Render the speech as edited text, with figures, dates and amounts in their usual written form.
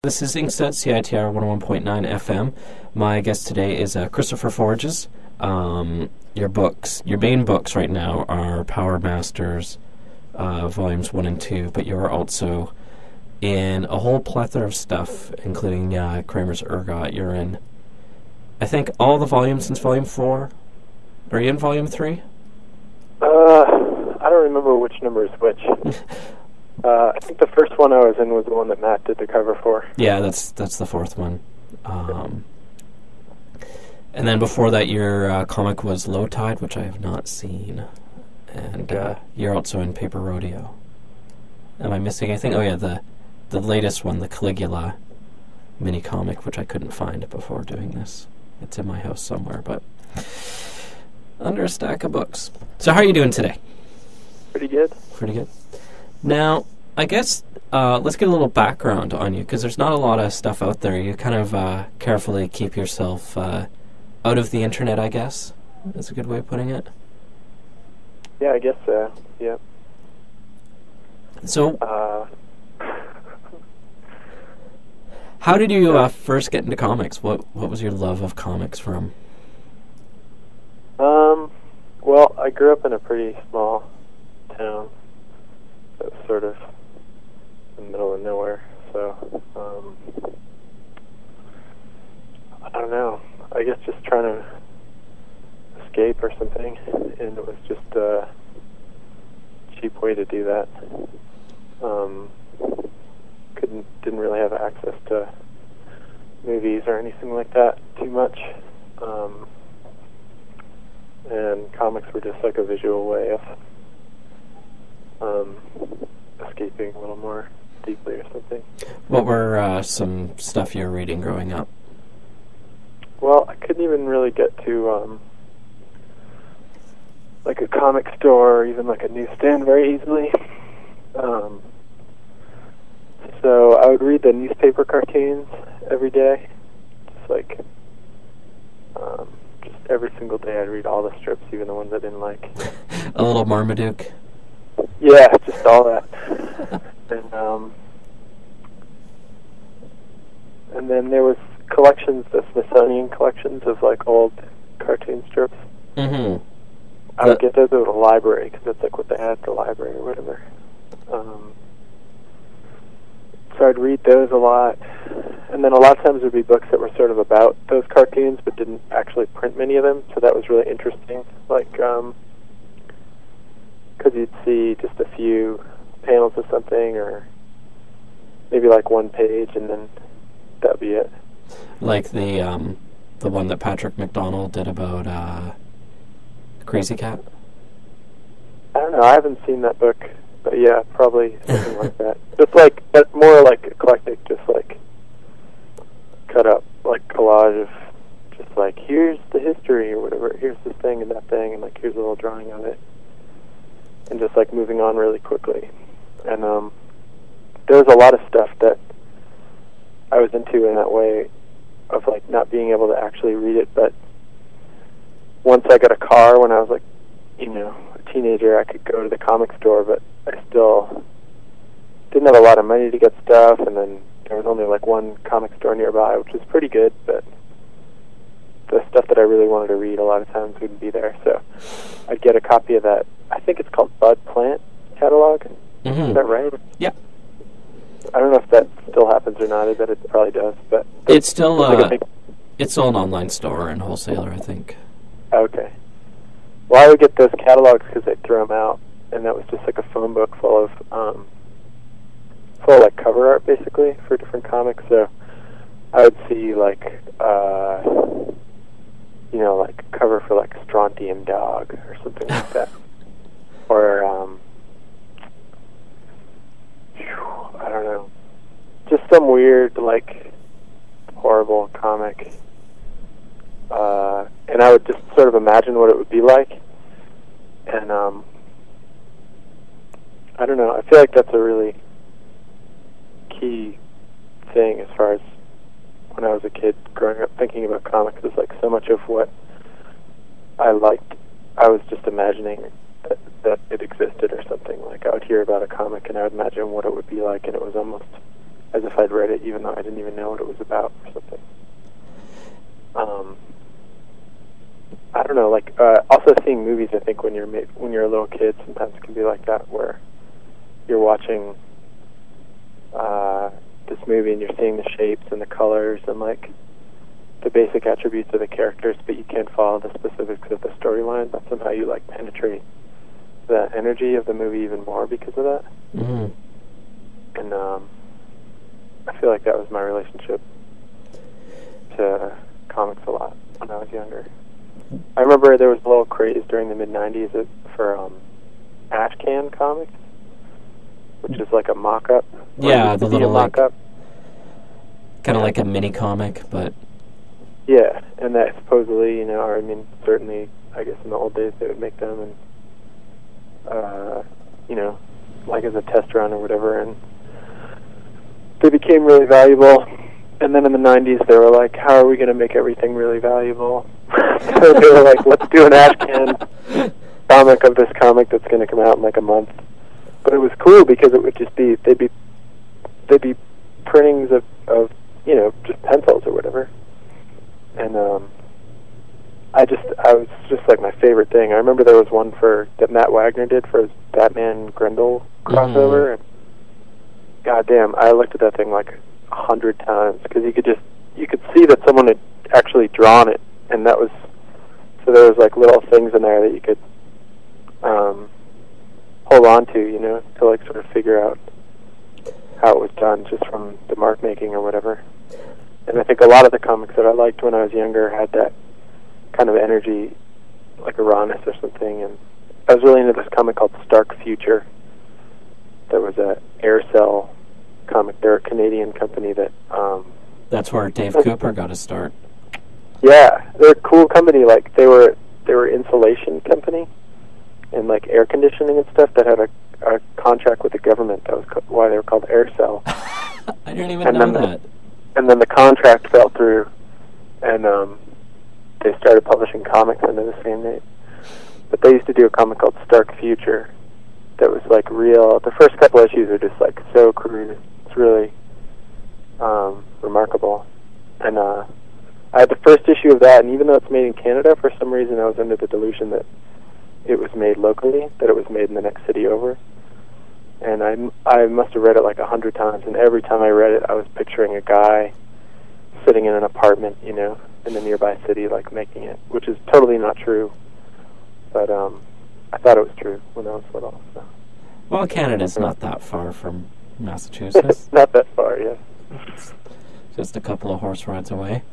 This is Inkstuds, CITR 101.9 FM. My guest today is Christopher Forgues. Your main books right now are Powr Masters, Volumes 1 and 2, but you're also in a whole plethora of stuff, including Kramer's Ergot. You're in, I think, all the volumes since Volume 4. Are you in Volume 3? I don't remember which number is which. I think the first one I was in was the one that Matt did the cover for. Yeah, that's the fourth one. And then before that, your comic was Low Tide, which I have not seen. And you're also in Paper Rodeo. Am I missing anything? Oh yeah, the latest one, the Caligula mini comic, which I couldn't find before doing this. It's in my house somewhere, but under a stack of books. So how are you doing today? Pretty good. Pretty good. Now, I guess let's get a little background on you, because there's not a lot of stuff out there. You kind of carefully keep yourself out of the internet, I guess. That's a good way of putting it. Yeah, I guess so. Yeah. So, how did you first get into comics? What was your love of comics from? Well, I grew up in a pretty small town. It was sort of in the middle of nowhere, so I don't know. I guess just trying to escape or something, and it was just a cheap way to do that. Didn't really have access to movies or anything like that too much, and comics were just like a visual way of escaping a little more deeply or something. What were some stuff you were reading growing up? Well, I couldn't even really get to like a comic store or even like a newsstand very easily. So I would read the newspaper cartoons every day. Just every single day I'd read all the strips, even the ones I didn't like. A little Marmaduke. Yeah, just all that. And then there was collections, the Smithsonian collections of like old cartoon strips. Mm-hmm. I would get those at the library because that's like what they had at the library or whatever. So I'd read those a lot, and then a lot of times there'd be books that were sort of about those cartoons but didn't actually print many of them, so that was really interesting. Like, because you'd see just a few panels of something, or maybe like one page, and then that'd be it. Like the one that Patrick McDonald did about Crazy Cat? I don't know, I haven't seen that book, but yeah, probably something like that. Just like, but more like eclectic, just like cut up, like collage of just like, here's the history or whatever, here's this thing and that thing, and like here's a little drawing of it. And just like moving on really quickly. And there was a lot of stuff that I was into in that way of like not being able to actually read it, but once I got a car when I was like, a teenager, I could go to the comic store, but I still didn't have a lot of money to get stuff, and then there was only like one comic store nearby, which was pretty good, but the stuff that I really wanted to read a lot of times wouldn't be there, so I'd get a copy of that. I think it's called Bud Plant catalog. Mm-hmm. Is that right? Yeah. I don't know if that still happens or not. I bet it probably does, but it's still it's still an online store and wholesaler, I think. Okay. Well, I would get those catalogs because they'd throw them out, and that was just like a phone book full of like cover art basically for different comics. So I would see like like cover for like Strontium Dog or something like that, or I don't know, just some weird like horrible comic. And I would just sort of imagine what it would be like, and I don't know, I feel like that's a really key thing as far as when I was a kid growing up thinking about comics. Is like so much of what I liked, I was just imagining that it existed or something. Like I would hear about a comic and I would imagine what it would be like, and it was almost as if I'd read it, even though I didn't even know what it was about or something. I don't know, like, also seeing movies, I think when you're a little kid, sometimes it can be like that, where you're watching this movie and you're seeing the shapes and the colors and, like, the basic attributes of the characters, but you can't follow the specifics of the storyline, but somehow you, like, penetrate the energy of the movie even more because of that. Mm-hmm. And I feel like that was my relationship to comics a lot when I was younger. I remember there was a little craze during the mid-'90s for Ashcan comics, which is like a mock-up. Yeah, the little mock-up. Kind of like a mini comic, but... Yeah, and that supposedly, you know, I mean, certainly, I guess in the old days they would make them, and, you know, like as a test run or whatever, and they became really valuable. And then in the 90s, they were like, how are we going to make everything really valuable? So they were like, let's do an Ashcan comic of this comic that's going to come out in like a month. But it was cool because it would just be, they'd be printings of you know, just pencils or whatever. And I was just like my favorite thing. I remember there was one that Matt Wagner did for his Batman Grendel crossover. And goddamn, I looked at that thing like 100 times because you could see that someone had actually drawn it, and that was, so there was like little things in there that you could hold on to, you know, to like sort of figure out how it was done just from the mark making or whatever. And I think a lot of the comics that I liked when I was younger had that kind of energy, like a rawness or something. And I was really into this comic called Stark Future. That was a Aircell comic. They're a Canadian company that... That's where Dave Cooper got his start. Yeah, they're a cool company. Like, they were insulation company and, like, air conditioning and stuff that had a contract with the government. That was why they were called Aircell. I didn't even know that. And then the contract fell through, and they started publishing comics under the same name. But they used to do a comic called Stark Future that was, like, real. The first couple issues are just, like, so crude. It's really remarkable. And I had the first issue of that, and even though it's made in Canada, for some reason I was under the delusion that it was made locally, that it was made in the next city over. And I must have read it like 100 times, and every time I read it, I was picturing a guy sitting in an apartment, you know, in a nearby city, like, making it, which is totally not true. But I thought it was true when I was little. So. Well, Canada's not that far from Massachusetts. Not that far, yeah. It's just a couple of horse rides away.